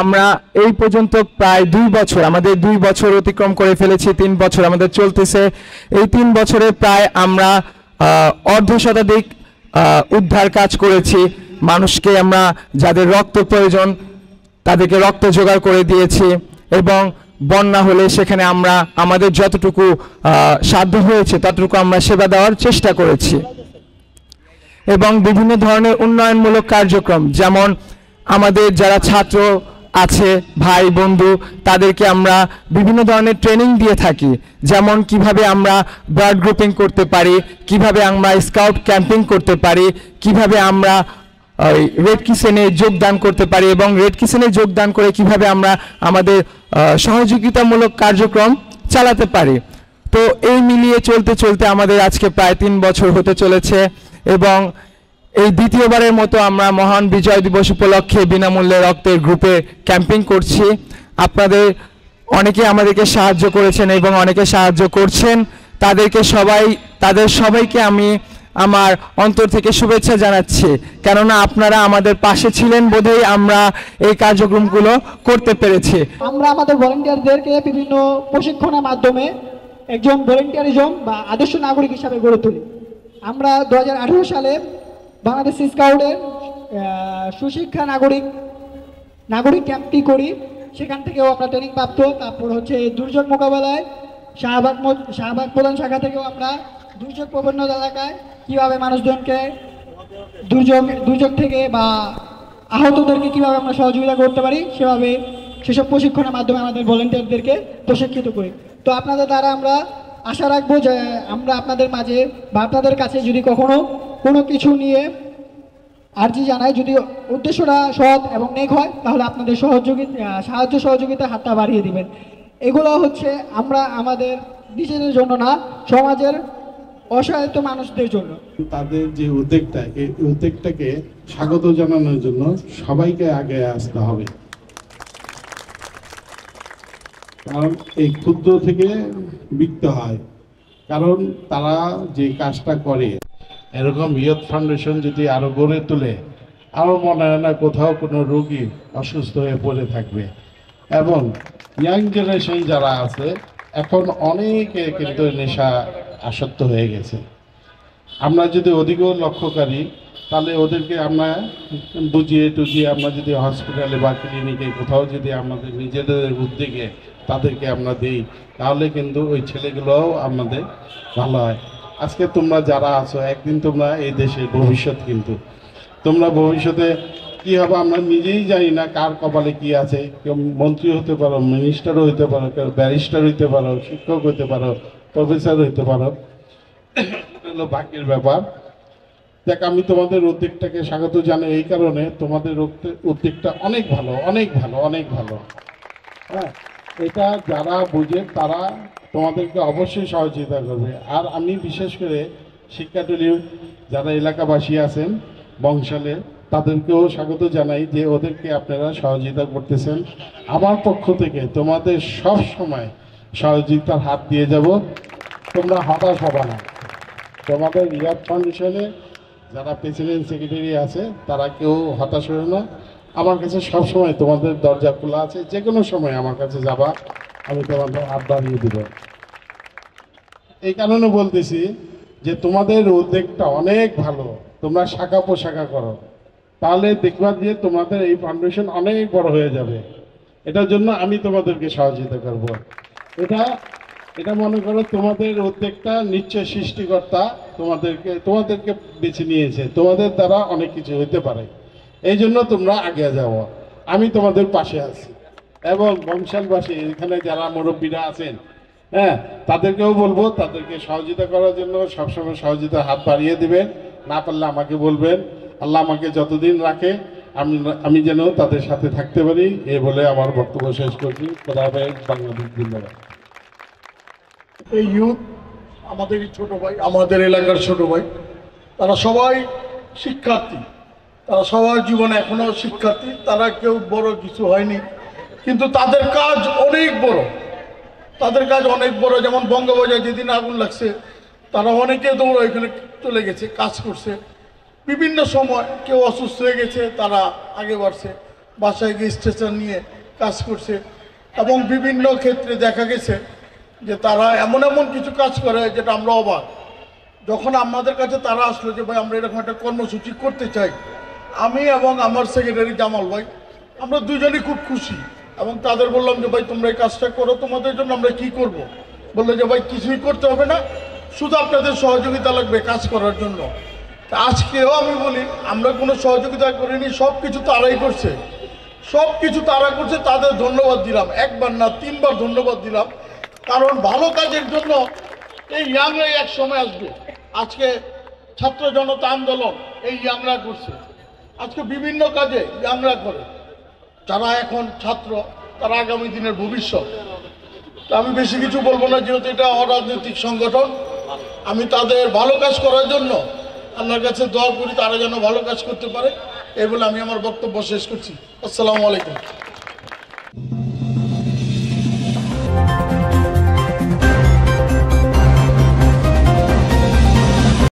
আমরা এই পর্যন্ত প্রায় 2 বছর, আমাদের 2 বছর অতিক্রম করে ফেলেছি, 3 বছর আমাদের চলতেছে। এই 3 বছরে প্রায় আমরা অর্ধ শতাধিক উদ্ধার কাজ করেছি। মানুষকে আমরা যাদের রক্ত প্রয়োজন তাদেরকে রক্ত জোগাড় করে দিয়েছি, এবং বন্যা হলে সেখানে আমরা আমাদের যতটুকু সাধ্য হয়েছে ততটুকু আমরা সেবা দেওয়ার চেষ্টা করেছি। এবং বিভিন্ন ধরনের উন্নয়নমূলক কার্যক্রম, যেমন আমাদের যারা ছাত্র আছে ভাই বন্ধু, তাদেরকে আমরা বিভিন্ন ধরনের ট্রেনিং দিয়ে থাকি, যেমন কিভাবে আমরা ব্লাড গ্রুপিং করতে পারি, কিভাবে আমরা স্কাউট ক্যাম্পিং করতে পারি, কিভাবে আমরা রেড কিচেনে যোগদান করতে পারি, এবং রেড কিচেনে যোগদান করে কিভাবে আমরা আমাদের সহযোগিতামূলক কার্যক্রম চালাতে পারি। তো এই মিলিয়ে চলতে চলতে আমাদের আজকে প্রায় 3 বছর হতে চলেছে, এবং এই দ্বিতীয়বারের মতো আমরা মহান বিজয় দিবস উপলক্ষে বিনামূল্যে রক্তের গ্রুপে ক্যাম্পিং করছি। আপনাদের অনেকে আমাদেরকে সাহায্য করেছেন এবং অনেকে সাহায্য করছেন, তাদের সবাইকে আমি আমার অন্তর থেকে শুভেচ্ছা জানাচ্ছি, কেননা আপনারা আমাদের পাশে ছিলেন বোধহয় আমরা এই কার্যক্রমগুলো করতে পেরেছি। আমরা আমাদের ভলেন্টিয়ারদেরকে বিভিন্ন প্রশিক্ষণের মাধ্যমে একজন ভলেন্টিয়ারিজম বা আদর্শ নাগরিক হিসাবে গড়ে তুলি। আমরা 2018 সালে বাংলাদেশ স্কাউটের সুশিক্ষা নাগরিক ক্যাম্পটি করি, সেখান থেকেও আমরা ট্রেনিং প্রাপ্ত। তারপর হচ্ছে দুর্যোগ মোকাবেলায় শাহবাগ প্রধান শাখা থেকেও আমরা দুর্যোগ প্রবণ এলাকায় কীভাবে মানুষজনকে দুর্যোগ থেকে বা আহতদেরকে কীভাবে আমরা সহযোগিতা করতে পারি সেসব প্রশিক্ষণের মাধ্যমে আমাদের ভলেন্টিয়ারদেরকে প্রশিক্ষিত করি। তো আপনাদের দ্বারা আমরা আশা রাখবো যে আমরা আপনাদের মাঝে বা আপনাদের কাছে যদি কখনো কোনো কিছু নিয়ে আর্জি জানাই, যদি উদ্দেশ্যটা সৎ এবং নেক হয়, তাহলে আপনাদের সাহায্য সহযোগিতার হাতটা বাড়িয়ে দিবেন। এগুলো হচ্ছে আমরা আমাদের নিজেদের জন্য না, সমাজের অসহায়িত মানুষদের জন্য। তাদের যে উদ্যোগটা, এই উদ্যোগটাকে স্বাগত জানানোর জন্য সবাইকে আগে আসতে হবে, কারণ এই ক্ষুদ্র থেকে বৃত্ত হয়। কারণ তারা যে কাজটা করে, এরকম ইয়ুথ ফাউন্ডেশন যদি আরো গড়ে তোলে, আরো মনে হয় না কোথাও কোনো রোগী অসুস্থ হয়ে পড়ে থাকবে। এবং ইয়াং জেনারেশন যারা আছে, এখন অনেকে কিন্তু নেশা আসক্ত হয়ে গেছে। আমরা যদি ওদিকেও লক্ষ্য করি, তাহলে ওদেরকে আমরা বুঝিয়ে টুজিয়ে আমরা যদি হসপিটালে বা ক্লিনিকে কোথাও যদি আমাদের নিজেদের উদ্যোগে তাদেরকে আমরা দিই, তাহলে কিন্তু ওই ছেলেগুলোও আমাদের ভালো হয়। আজকে তোমরা যারা আছো, একদিন তোমরা এই দেশের ভবিষ্যৎ, কিন্তু তোমরা ভবিষ্যতে কি হবে আমরা নিজেই জানি না, কার কপালে কি আছে। কেউ মন্ত্রী হতে পারো, মিনিস্টারও হইতে পারো, কেউ ব্যারিস্টার হইতে পারো, শিক্ষক হইতে পারো, প্রফেসর হইতে পারো, হলো ভাগ্যের ব্যাপার। দেখ, আমি তোমাদের উদ্যোগটাকে স্বাগত জানাই এই কারণে, তোমাদের উদ্যোগটা অনেক ভালো, অনেক ভালো, অনেক ভালো। হ্যাঁ, এটা যারা বুঝে তারা তোমাদেরকে অবশ্যই সহযোগিতা করবে। আর আমি বিশেষ করে শিক্ষাটুলি যারা এলাকাবাসী আছেন বংশালের, তাদেরকেও স্বাগত জানাই যে ওদেরকে আপনারা সহযোগিতা করতেছেন। আমার পক্ষ থেকে তোমাদের সব সময় সহযোগিতার হাত দিয়ে যাব, তোমরা হতাশ হবে না। তোমাদের ইয়াথ ফাউন্ডেশনে যারা প্রেসিডেন্ট সেক্রেটারি আছে তারা কেউ হতাশ হবে না। আমার কাছে সবসময় তোমাদের দরজা খোলা আছে, যে কোনো সময় আমার কাছে যাবা, আমি তোমাদের হাত বাড়িয়ে দেব। এই কারণে বলতেছি যে তোমাদের উদ্যোগটা অনেক ভালো, তোমরা শাখা প্রশাখা করো, তাহলে দেখবা যে তোমাদের এই ফাউন্ডেশন অনেক বড় হয়ে যাবে। এটার জন্য আমি তোমাদেরকে সহযোগিতা করব। এটা মনে করো তোমাদের উদ্যোগটা নিশ্চয় সৃষ্টিকর্তা তোমাদেরকে বেছে নিয়েছে, তোমাদের দ্বারা অনেক কিছু হইতে পারে। এই জন্য তোমরা আগে যাও, আমি তোমাদের পাশে আছি। এবং বংশালবাসী এখানে যারা মুরব্বীরা আছেন, হ্যাঁ, তাদেরকেও বলবো তাদেরকে সহযোগিতা করার জন্য সবসময় সহযোগিতার হাত বাড়িয়ে দিবেন। না পারলে আমাকে বলবেন, আল্লাহ আমাকে যতদিন রাখে আমি যেন তাদের সাথে থাকতে পারি। এই বলে আমার বক্তব্য শেষ করছি। খোদা হাফেজ, বাংলাদেশ জিন্দাবাদ। এই ইউথ আমাদের ছোট ভাই, আমাদের এলাকার ছোট ভাই, তারা সবাই শিক্ষার্থী, তারা সবার জীবনে এখনো শিক্ষার্থী, তারা কেউ বড় কিছু হয়নি, কিন্তু তাদের কাজ অনেক বড়, যেমন বঙ্গবাজার যেদিন আগুন লাগছে, তারা অনেকে দৌড় এখানে চলে গেছে, কাজ করছে। বিভিন্ন সময় কেউ অসুস্থ হয়ে গেছে, তারা আগে বাড়ছে। বাসায় গিয়ে স্ট্রেচার নিয়ে কাজ করছে, এবং বিভিন্ন ক্ষেত্রে দেখা গেছে যে তারা এমন এমন কিছু কাজ করে যেটা আমরা অবাক। যখন আমাদের কাছে তারা আসলো যে ভাই আমরা এরকম একটা কর্মসূচি করতে চাই, আমি এবং আমার সেক্রেটারি জামাল ভাই আমরা দুজনই খুব খুশি, এবং তাদের বললাম যে ভাই তোমরা এই কাজটা করো, তোমাদের জন্য আমরা কি করব। বললো যে ভাই কিছুই করতে হবে না, শুধু আপনাদের সহযোগিতা লাগবে কাজ করার জন্য। আজকেও আমি বলি আমরা কোনো সহযোগিতা করিনি, সব কিছু তারাই করছে, সব কিছু তারা করছে। তাদের ধন্যবাদ দিলাম, একবার না 3 বার ধন্যবাদ দিলাম, কারণ ভালো কাজের জন্য এই ইয়াংরাই এক সময় আসবে। আজকে ছাত্র জনতা আন্দোলন এই ইয়াংরা করছে, আজকে বিভিন্ন কাজে ইয়াংরা করে, যারা এখন ছাত্র তারা আগামী দিনের ভবিষ্যৎ। তা আমি বেশি কিছু বলবো না, যেহেতু এটা অরাজনৈতিক সংগঠন। আমি তাদের ভালো কাজ করার জন্য আল্লাহর কাছে দোয়া করি তারা যেন ভালো কাজ করতে পারে, এই বলে আমি আমার বক্তব্য শেষ করছি। আসসালামু আলাইকুম।